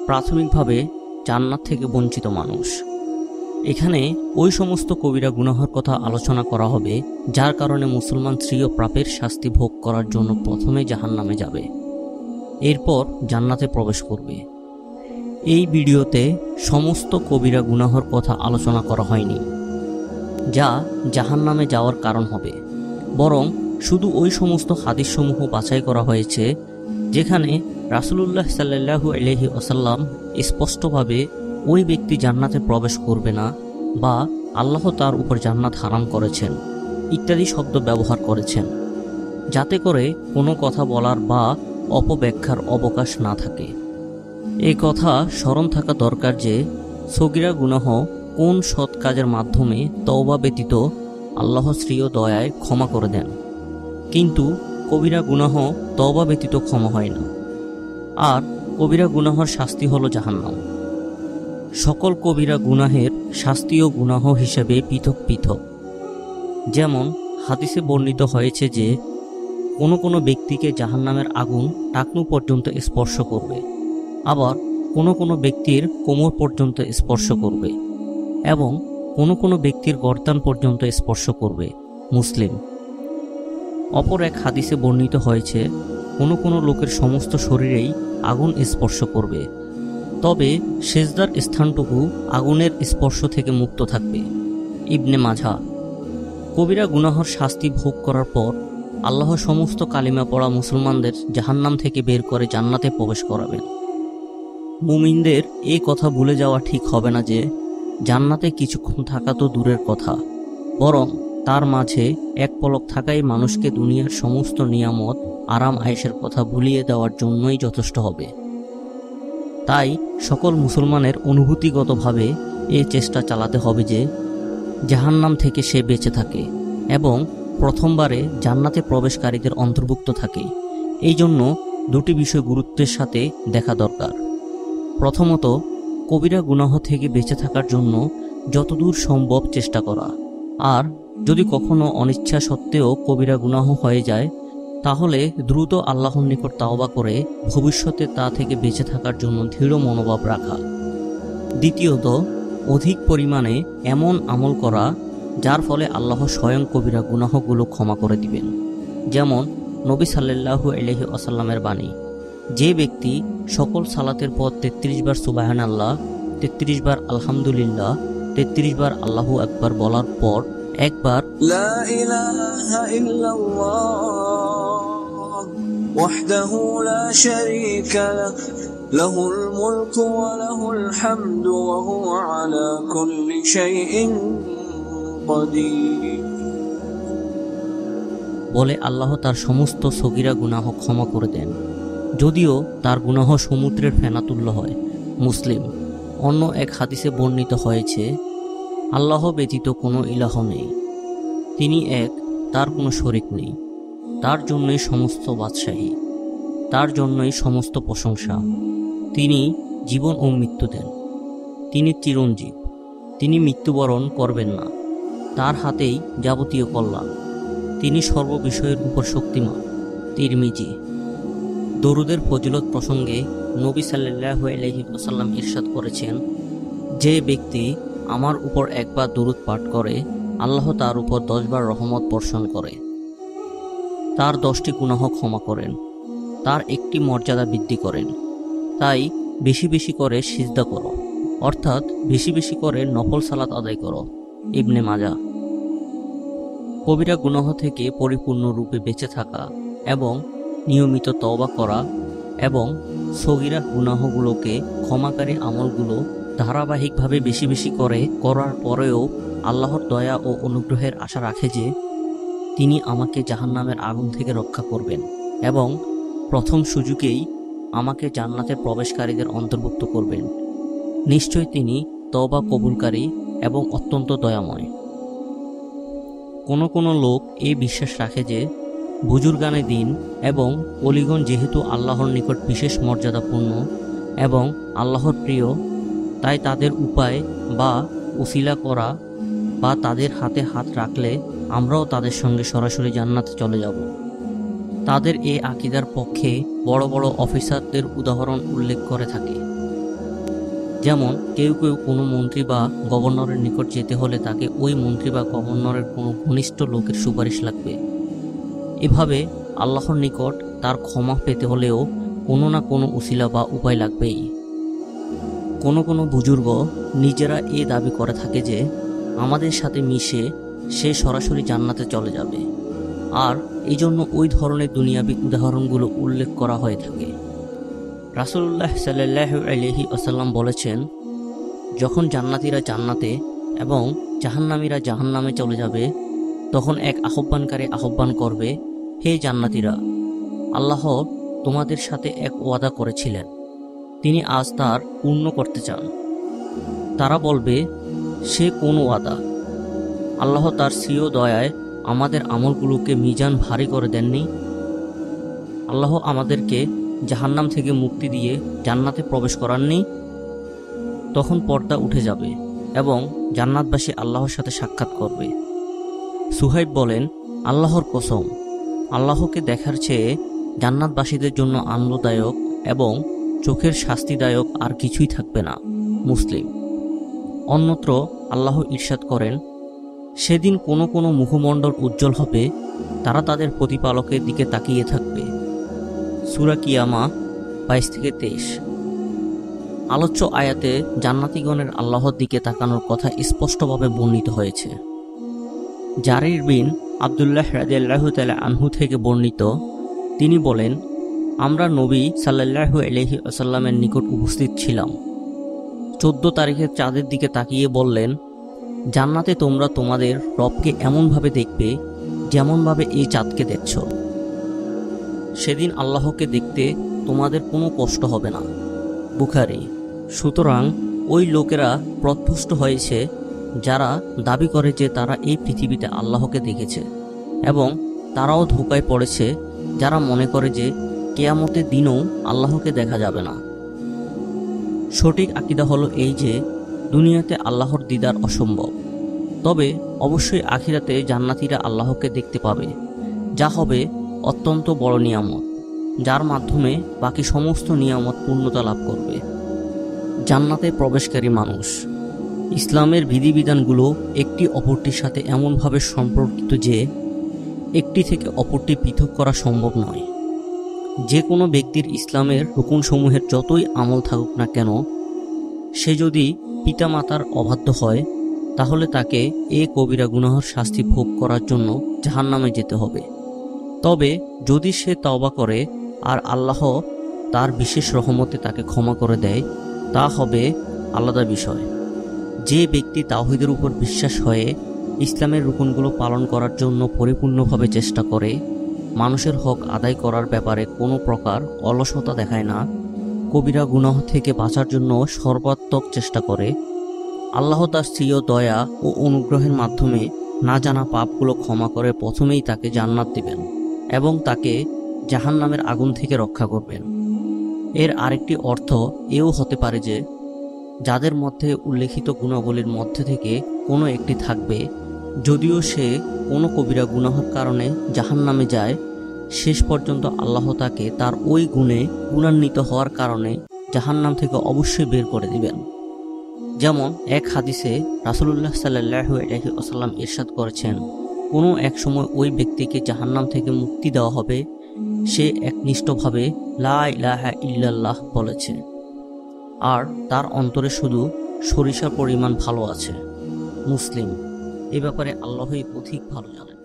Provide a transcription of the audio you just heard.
প্রাথমিকভাবে জান্নাত থেকে বঞ্চিত মানুষ। এখানে ওই সমস্ত কবিরা গুনাহের কথা আলোচনা করা হবে যার কারণে মুসলমান স্ত্রীও পাপের শাস্তি ভোগ করার জন্য প্রথমে জাহান্নামে যাবে, এরপর জান্নাতে প্রবেশ করবে। এই ভিডিওতে সমস্ত কবিরা গুনাহের কথা আলোচনা করা হয়নি যা জাহান্নামে যাওয়ার কারণ হবে, বরং শুধু ওই সমস্ত হাদিসসমূহ বাছাই করা হয়েছে যেখানে রাসূলুল্লাহ সাল্লাল্লাহু আলাইহি ওয়াসাল্লাম স্পষ্টভাবে ওই ব্যক্তি জান্নাতে প্রবেশ করবে না বা আল্লাহ তার উপর জান্নাত হারাম করেছেন ইত্যাদি শব্দ ব্যবহার করেছেন, যাতে করে কোনো কথা বলার বা অপব্যাখ্যার অবকাশ না থাকে। এই কথা স্মরণ থাকা দরকার যে সগীরা গুনাহ কোন সৎ কাজের মাধ্যমে তওবা ব্যতীত আল্লাহ শ্রীয় দয়ায় ক্ষমা করে দেন, কিন্তু কবিরা গুনাহ তওবা ব্যতীত ক্ষমা হয় না। আর কবিরা গুনাহর শাস্তি হলো জাহান্নাম। সকল কবিরা গুনাহের শাস্তিও গুনাহ হিসেবে পৃথক পৃথক। যেমন হাদিসে বর্ণিত হয়েছে যে কোনো কোনো ব্যক্তিকে জাহান্নামের আগুন টাকনু পর্যন্ত স্পর্শ করবে, আবার কোনো কোনো ব্যক্তির কোমর পর্যন্ত স্পর্শ করবে এবং কোনো কোনো ব্যক্তির গর্দান পর্যন্ত স্পর্শ করবে। মুসলিম। অপর এক হাদিসে বর্ণিত হয়েছে কোনো কোনো লোকের সমস্ত শরীরেই আগুন স্পর্শ করবে, তবে সেজদার স্থানটুকু আগুনের স্পর্শ থেকে মুক্ত থাকবে। ইবনে মাজাহ। কবিরা গুনাহর শাস্তি ভোগ করার পর আল্লাহ সমস্ত কালিমা পড়া মুসলমানদের জাহান্নাম থেকে বের করে জান্নাতে প্রবেশ করাবেন। মুমিনদের এই কথা ভুলে যাওয়া ঠিক হবে না যে জান্নাতে কিছুক্ষণ থাকা তো দূরের কথা, বরং তার মাঝে এক পলক থাকাই মানুষকে দুনিয়ার সমস্ত নিয়ামত আরাম আয়েশের কথা ভুলিয়ে দেওয়ার জন্যই যথেষ্ট হবে। তাই সকল মুসলমানের অনুভূতিগতভাবে এই চেষ্টা চালাতে হবে যে জাহান্নাম থেকে সে বেঁচে থাকে এবং প্রথমবারে জান্নাতে প্রবেশকারীদের অন্তর্ভুক্ত থাকে। এই জন্য দুটি বিষয় গুরুত্বের সাথে দেখা দরকার। প্রথমত, কবিরা গুনাহ থেকে বেঁচে থাকার জন্য যতদূর সম্ভব চেষ্টা করা, আর যদি কখনো অনিচ্ছা সত্ত্বেও কবিরা গুনাহ হয়ে যায় তাহলে দ্রুত আল্লাহর নিকট তাওবা করে ভবিষ্যতে তা থেকে বেঁচে থাকার জন্য দৃঢ় মনোভাব রাখা। দ্বিতীয়ত, অধিক পরিমাণে এমন আমল করা যার ফলে আল্লাহ স্বয়ং কবিরা গুনাহগুলো ক্ষমা করে দিবেন। যেমন নবী সাল্লাল্লাহু আলাইহি ওয়াসাল্লামের বাণী, যে ব্যক্তি সকল সালাতের পর 33 বার সুবহানাল্লাহ, 33 বার আলহামদুলিল্লাহ, 33 বার আল্লাহু আকবার বলার পর একবার লা ইলাহা ইল্লাল্লাহ ওয়াহদাহু লা শারীকা লাহু লাহুল মুলকু ওয়া লাহুল হামদু ওয়া হুয়া আলা কুল্লি শাইইন কাদির বলে আল্লাহ তার সমস্ত সগীরা গুনাহ ক্ষমা করে দেন, যদিও তার গুনাহ সমুদ্রের ফেনাতুল্য হয়। মুসলিম। অন্য এক হাদিসে বর্ণিত হয়েছে, আল্লাহ ব্যতীত কোনো ইলাহ নেই, তিনি এক, তার কোনো শরিক নেই, তার জন্যই সমস্ত বাদশাহী, তার জন্যই সমস্ত প্রশংসা। তিনি জীবন ও মৃত্যু দেন, তিনি চিরঞ্জীব, তিনি মৃত্যুবরণ করবেন না, তার হাতেই যাবতীয় কল্যাণ, তিনি সর্ববিষয়ের উপর শক্তিমান। তিরমিজি। দরুদের ফজিলত প্রসঙ্গে নবী সাল্লাল্লাহু আলাইহি ওয়াসাল্লাম ইরশাদ করেছেন, যে ব্যক্তি আমার উপর একবার দরুদ পাঠ করে আল্লাহ তার উপর 10 বার রহমত বর্ষণ করে, তার 10টি গুনাহ ক্ষমা করেন, তার একটি মর্যাদা বৃদ্ধি করেন। তাই বেশি বেশি করে সিজদা করো, অর্থাৎ বেশি বেশি করে নফল সালাত আদায় করো। ইবনে মাজাহ। কবিরা গুনাহ থেকে পরিপূর্ণরূপে বেঁচে থাকা এবং নিয়মিত তওবা করা এবং সগীরা গুনাহগুলোকে ক্ষমাকারী আমলগুলো ধারাবাহিকভাবে বেশি বেশি করে করার পরেও আল্লাহর দয়া ও অনুগ্রহের আশা রাখে যে তিনি আমাকে জাহান্নামের আগুন থেকে রক্ষা করবেন এবং প্রথম সুযোগেই আমাকে জান্নাতে প্রবেশকারীদের অন্তর্ভুক্ত করবেন। নিশ্চয় তিনি তওবা কবুলকারী এবং অত্যন্ত দয়াময়। কোনো কোনো লোক এই বিশ্বাস রাখে যে বুজুর্গানে দিন এবং অলিগণ যেহেতু আল্লাহর নিকট বিশেষ মর্যাদাপূর্ণ এবং আল্লাহর প্রিয়, তাই তাদের উপায় বা উসিলা করা বা তাদের হাতে হাত রাখলে আমরাও তাদের সঙ্গে সরাসরি জান্নাতে চলে যাব। তাদের এই আকীদার পক্ষে বড় বড় অফিসারদের উদাহরণ উল্লেখ করে থাকে। যেমন কেউ কেউ কোনো মন্ত্রী বা গভর্নরের নিকট যেতে হলে তাকে ওই মন্ত্রী বা গভর্নরের কোনো ঘনিষ্ঠ লোকের সুপারিশ লাগবে। এভাবে আল্লাহর নিকট তার ক্ষমা পেতে হলেও কোনো না কোনো উসিলা বা উপায় লাগবেই। কোনো কোনো বুজুর্গ নিজেরা এ দাবি করে থাকে যে আমাদের সাথে মিশে সে সরাসরি জান্নাতে চলে যাবে, আর এই জন্য ওই ধরনের দুনিয়াবি উদাহরণগুলো উল্লেখ করা হয়ে থাকে। রাসূলুল্লাহ সাল্লাল্লাহু আলাইহি ওয়াসাল্লাম বলেছেন, যখন জান্নাতীরা জান্নাতে এবং জাহান্নামীরা জাহান্নামে চলে যাবে, তখন এক আহ্বানকারী আহ্বান করবে, হে জান্নাতীরা, আল্লাহ তোমাদের সাথে এক ওয়াদা করেছিলেন, তিনি আজ তার পূর্ণ করতে চান। তারা বলবে, সে কোন ওয়াদা? আল্লাহ তার স্বীয় দয়ায় আমাদের আমলগুলোকে মিজান ভারী করে দেননি? আল্লাহ আমাদেরকে জাহান্নাম থেকে মুক্তি দিয়ে জান্নাতে প্রবেশ করাননি? তখন পর্দা উঠে যাবে এবং জান্নাতবাসী আল্লাহর সাথে সাক্ষাৎ করবে। সুহাইব বলেন, আল্লাহর কসম, আল্লাহকে দেখার চেয়ে জান্নাতবাসীদের জন্য আনন্দদায়ক এবং চোখের শাস্তিদায়ক আর কিছুই থাকবে না। মুসলিম। অন্যত্র আল্লাহ ইরশাদ করেন, সেদিন কোনো কোনো মুখমণ্ডল উজ্জ্বল হবে, তারা তাদের প্রতিপালকের দিকে তাকিয়ে থাকবে। সূরা কিয়ামা 22-23। আলোচ্য আয়াতে জান্নাতীগণের আল্লাহর দিকে তাকানোর কথা স্পষ্টভাবে বর্ণিত হয়েছে। জারির বিন আব্দুল্লাহ রাদিয়াল্লাহু তাআলা আনহু থেকে বর্ণিত, তিনি বলেন, আমরা নবী সাল্লাল্লাহু আলাইহি ওয়াসাল্লামের নিকট উপস্থিত ছিলাম। 14 তারিখের চাঁদের দিকে তাকিয়ে বললেন, জান্নাতে তোমরা তোমাদের রবকে এমনভাবে দেখবে যেমনভাবে এই চাঁদকে দেখছ। সেদিন আল্লাহকে দেখতে তোমাদের কোনো কষ্ট হবে না। বুখারী। সুতরাং ওই লোকেরা পথভ্রষ্ট হয়েছে যারা দাবি করে যে তারা এই পৃথিবীতে আল্লাহকে দেখেছে, এবং তারাও ধোঁকায় পড়েছে যারা মনে করে যে কিয়ামতের দিনও আল্লাহকে দেখা যাবে না। সঠিক আকীদা হলো এই যে দুনিয়াতে আল্লাহর দিদার অসম্ভব, তবে অবশ্যই আখিরাতে জান্নাতীরা আল্লাহকে দেখতে পাবে, যা হবে অত্যন্ত বড় নিয়ামত, যার মাধ্যমে বাকি সমস্ত নিয়ামত পূর্ণতা লাভ করবে। জান্নাতে প্রবেশকারী মানুষ। ইসলামের বিধিবিধানগুলো একটি অপরটির সাথে এমনভাবে সম্পর্কিত যে একটি থেকে অপরটি পৃথক করা সম্ভব নয়। যে কোনো ব্যক্তির ইসলামের রুকুনসমূহের যতই আমল থাকুক না কেন, সে যদি পিতামাতার অবাধ্য হয়, তাহলে তাকে এ কবিরা গুনাহর শাস্তি ভোগ করার জন্য জাহান্নামে যেতে হবে। তবে যদি সে তওবা করে আর আল্লাহ তার বিশেষ রহমতে তাকে ক্ষমা করে দেয়, তা হবে আলাদা বিষয়। যে ব্যক্তি তাওহীদের উপর বিশ্বাস হয়ে ইসলামের রুকুনগুলো পালন করার জন্য পরিপূর্ণভাবে চেষ্টা করে, মানুষের হক আদায় করার ব্যাপারে কোনো প্রকার অলসতা দেখায় না, কবিরা গুনাহ থেকে বাঁচার জন্য সর্বাত্মক চেষ্টা করে, আল্লাহ তার স্বীয় দয়া ও অনুগ্রহের মাধ্যমে না জানা পাপগুলো ক্ষমা করে প্রথমেই তাকে জান্নাত দিবেন এবং তাকে জাহান্নামের আগুন থেকে রক্ষা করবেন। এর আরেকটি অর্থ এও হতে পারে যে যাদের মধ্যে উল্লেখিত গুণাবলীর মধ্যে থেকে কোনো একটি থাকবে, যদিও সে কোনো কবিরা গুনাহের কারণে জাহান্নামে যায়, শেষ পর্যন্ত আল্লাহ তাকে তার ওই গুণে গুণান্বিত হওয়ার কারণে জাহান্নাম থেকে অবশ্যই বের করে দিবেন। যেমন এক হাদিসে রাসূলুল্লাহ সাল্লাল্লাহু আলাইহি ওয়াসাল্লাম ইরশাদ করেছেন, কোনো এক সময় ওই ব্যক্তিকে জাহান্নাম থেকে মুক্তি দেওয়া হবে, সে একনিষ্ঠভাবে লা ইলাহা ইল্লাল্লাহ বলেছে, আর তার অন্তরে শুধু সরিষার পরিমাণ ভালো আছে। মুসলিম। এ ব্যাপারে আল্লাহই অধিক ভালো জানেন।